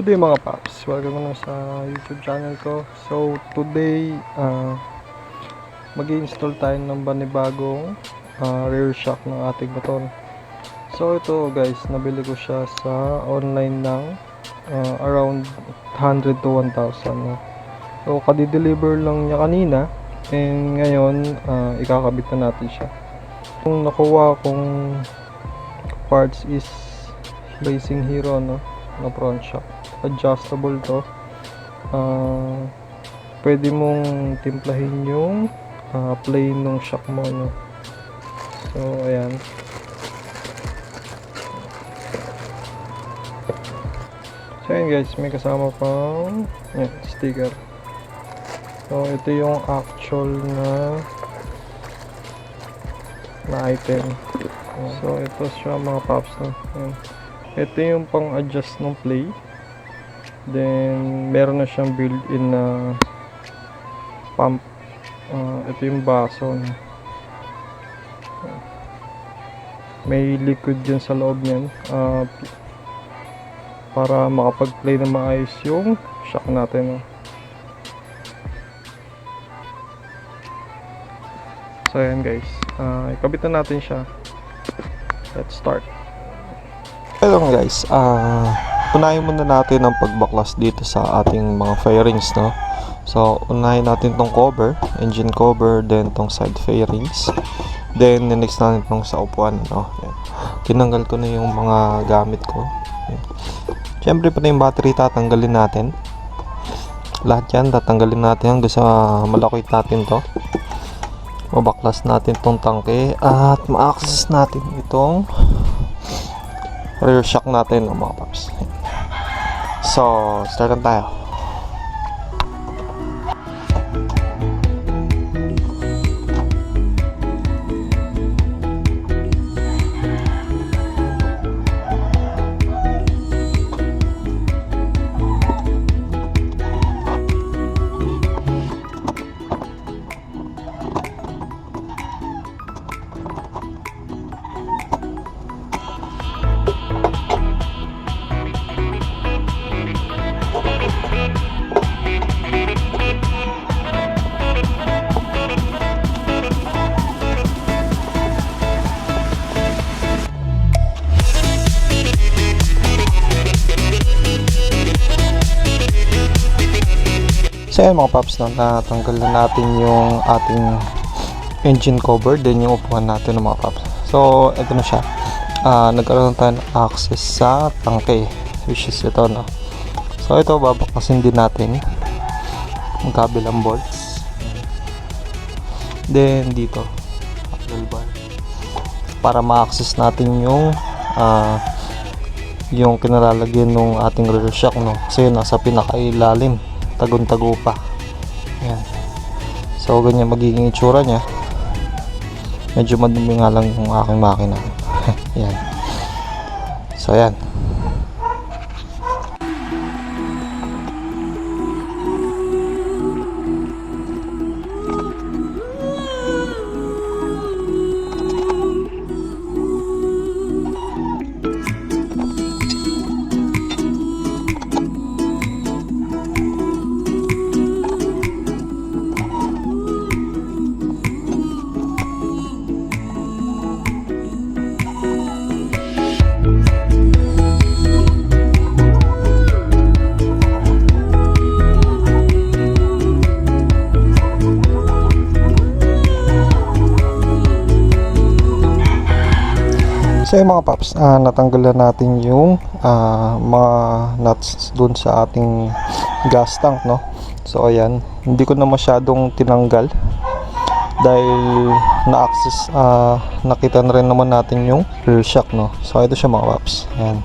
Good day mga paps, welcome na sa YouTube channel ko. So today mag-i-install tayo ng panibagong rear shock ng ating motor. So ito guys, nabili ko siya sa online ng around 100 to 1,000 no? So kadi-deliver lang niya kanina, and ngayon ikakabit na natin siya. Yung nakuha kong parts is Racing Hero no, na front shock. Adjustable to. Pwede mong timplahin yung plane ng shock mo no. So ayan. So ayan guys, may kasama pang sticker. So ito yung actual na item. So ito siya mga paps no. Ayan. Ito yung pang adjust ng play. Then meron na siyang built-in na pump. Ito yung baso no. May liquid dyan sa loob niyan para makapag-play na maayos yung shock natin no. So ayan guys, ikabit na natin siya. Let's start. Hello guys, unahin muna natin ang pagbaklas dito sa ating mga fairings no. So unahin natin tong cover, engine cover, then tong side fairings, then next natin tong sa upuan no. Yan. Tinanggal ko na yung mga gamit ko. Yan. Siyempre pa na yung battery tatanggalin natin. Lahat yan tatanggalin natin hanggang sa malakit natin to. Mabaklas natin tong tangke at ma-access natin itong rear shock natin mga paps. So, start na tayo. So ayan mga paps, natanggal na natin yung ating engine cover, then yung upuan natin mga paps. So ito na siya, nagkaroon tayo ng access sa tangke, which is ito no. So ito babaklasin din natin magkabilang bolts, then dito bar, para ma-access natin yung kinalalagyan ng ating rear shock no, kasi nasa pinakailalim, tagun-tago pa. Ayan. So ganyan magiging itsura niya. Medyo madumi nga lang yung aking makina. Ayan. So ayan. So yung mga paps, natanggal na natin yung mga nuts dun sa ating gas tank no. So ayan, hindi ko na masyadong tinanggal dahil na-access, nakita na rin naman natin yung rear shock no. So ito siya mga paps. Ayan.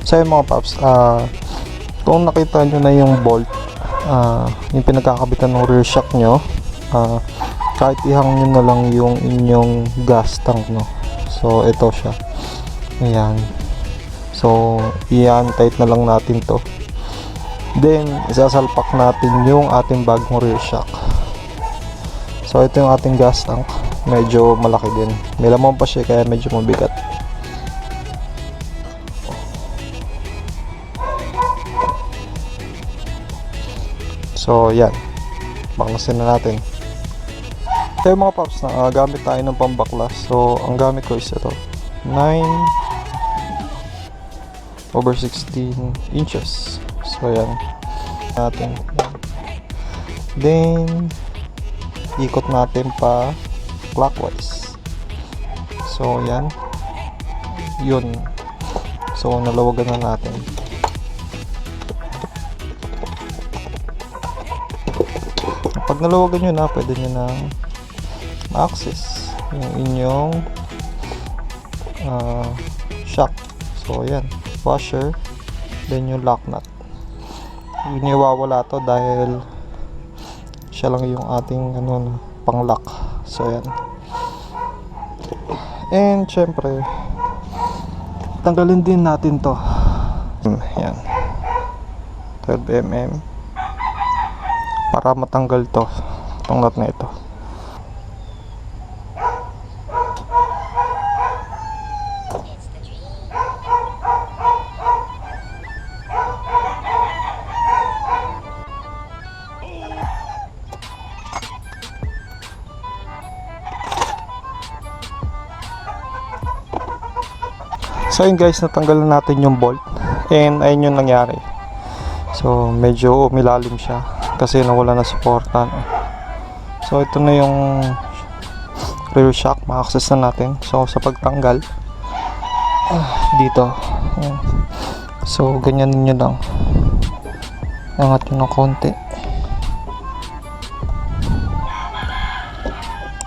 So yung mga paps, kung nakita nyo na yung bolt, yung pinagkakabitan ng rear shock nyo, kahit ihang nyo na lang yung inyong gas tank no. So ito siya. Ayan. So i-tight na lang natin to, then isasalpak natin yung ating bagong rear shock. So ito yung ating gas tank. medyo malaki din. May laman pa siya kaya medyo mabigat. So yan, baklasin na natin. Kaya mga paps, gamit tayo ng pambaklas. So ang gamit ko is ito, 9/16 inches. So yan natin. Then ikot natin pa clockwise. So yan, yun. So nalawagan na natin. Pag nalawagan nyo na, pwede nyo na ma-access yung inyong shock. So yan, washer, then yung lock nut. Hindi wawala to dahil siya lang yung ating pang lock. So yan. And syempre tanggalin din natin to. Yan, 12mm para matanggal to, itong nut na ito. So yun guys, natanggal na natin yung bolt and ayun yung nangyari. So medyo umilalim siya kasi nawala na suporta. So ito na yung rear shock, ma-access na natin. So sa pagtanggal dito, so ganyan niyo lang, angat nyo ng konti,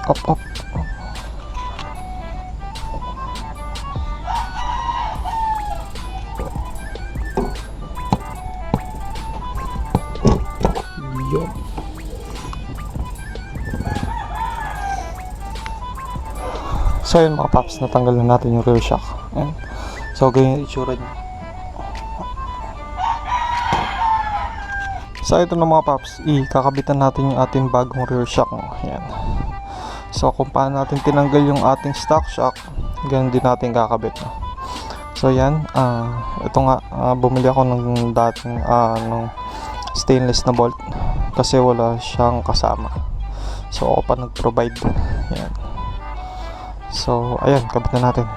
up. So yun mga paps, natanggal na natin yung rear shock. Ayan. So ganyan yung itsura niya. So ito na mga paps, ikakabitan natin yung ating bagong rear shock. Ayan. So kung paano natin tinanggal yung ating stock shock, ganyan din natin kakabit. So yan, ito nga, bumili ako ng dating ng stainless na bolt kasi wala siyang kasama. So ako pa nag-provide. Ayan. So ayan, kabit na natin.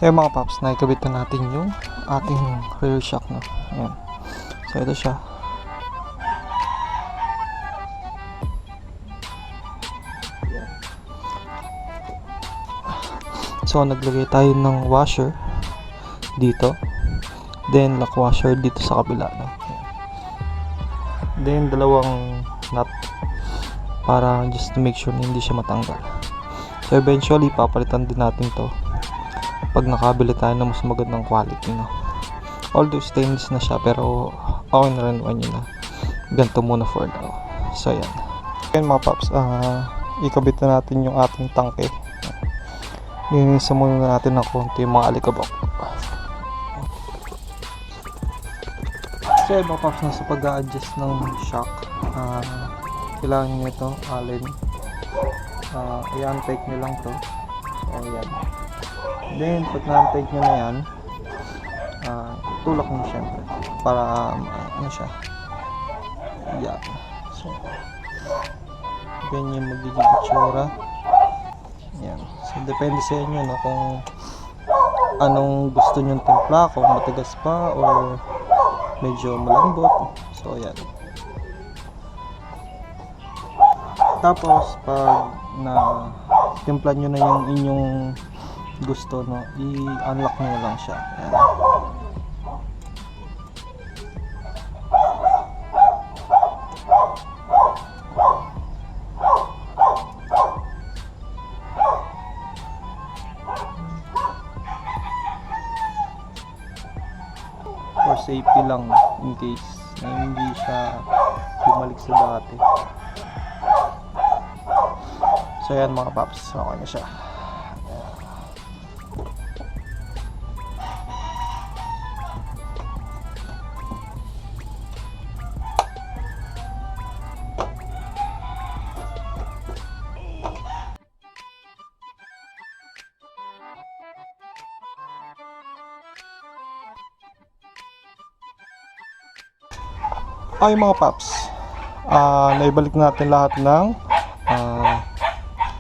So yung mga paps, naikabit na natin yung ating rear shock na. Ayan. So ito siya. Ayan. So naglagay tayo ng washer dito, then lock washer dito sa kabila. Ayan. Then dalawang nut para just to make sure na hindi siya matanggal. So eventually papalitan din natin to pag nakabili tayo ng mas magandang quality, no? Although stainless na siya, pero okay na rin yun na ganito muna for now. So yan. Ngayon mga paps, ikabit na natin yung ating tangke. Linisan muna natin ng konti yung mga alikabok. So yan mga paps, nasa pag-a-adjust ng shock, kailangan nyo ito alin, i-untake nyo lang to. So yan. Then pag na-untake nyo na yan, tulak nyo syempre para ano siya, yan. So ganyan magiging itsura. Yan. So depende sa inyo, no, kung anong gusto nyong timpla, kung matigas pa or medyo malambot. So yan. Tapos pag na timpla nyo na yung inyong gusto, no, i-unlock nyo lang siya. Ayan. safety lang in case na hindi siya bumalik sa dati. So yan mga paps, okay na siya. Ay mga paps, naibalik natin lahat ng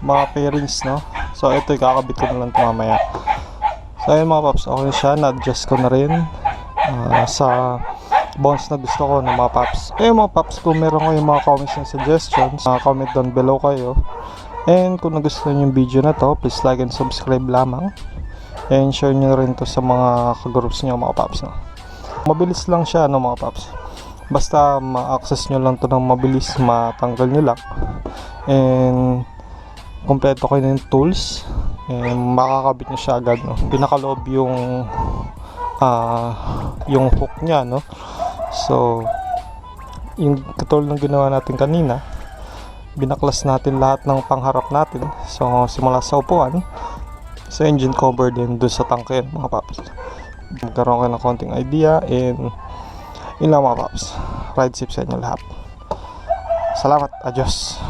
mga pairings, no? So ito, kakabit ko na lang ito mamaya. So ayun mga paps, okay siya, na-adjust ko na rin sa bounce na gusto ko ng mga paps. Ayun mga paps, kung meron kayong mga comments and suggestions, comment down below kayo. And kung nagustuhan yung video na to, please like and subscribe lamang. And share nyo rin to sa mga kagroups nyo mga paps, no? Mabilis lang siya, no mga paps. Basta ma-access nyo lang to ng mabilis, matanggal nyo lang. And kompleto kayo ng tools, and makakabit nyo siya agad, no? Pinakaloob yung hook nya, no? So yung katulad ng ginawa natin kanina, binaklas natin lahat ng pangharap natin. So simula sa upuan, sa engine cover, din doon sa tangke, mga paps. Magkaroon kayo ng konting idea. And yun lang mga paps, ride safe sa inyo lahat. Salamat, adios.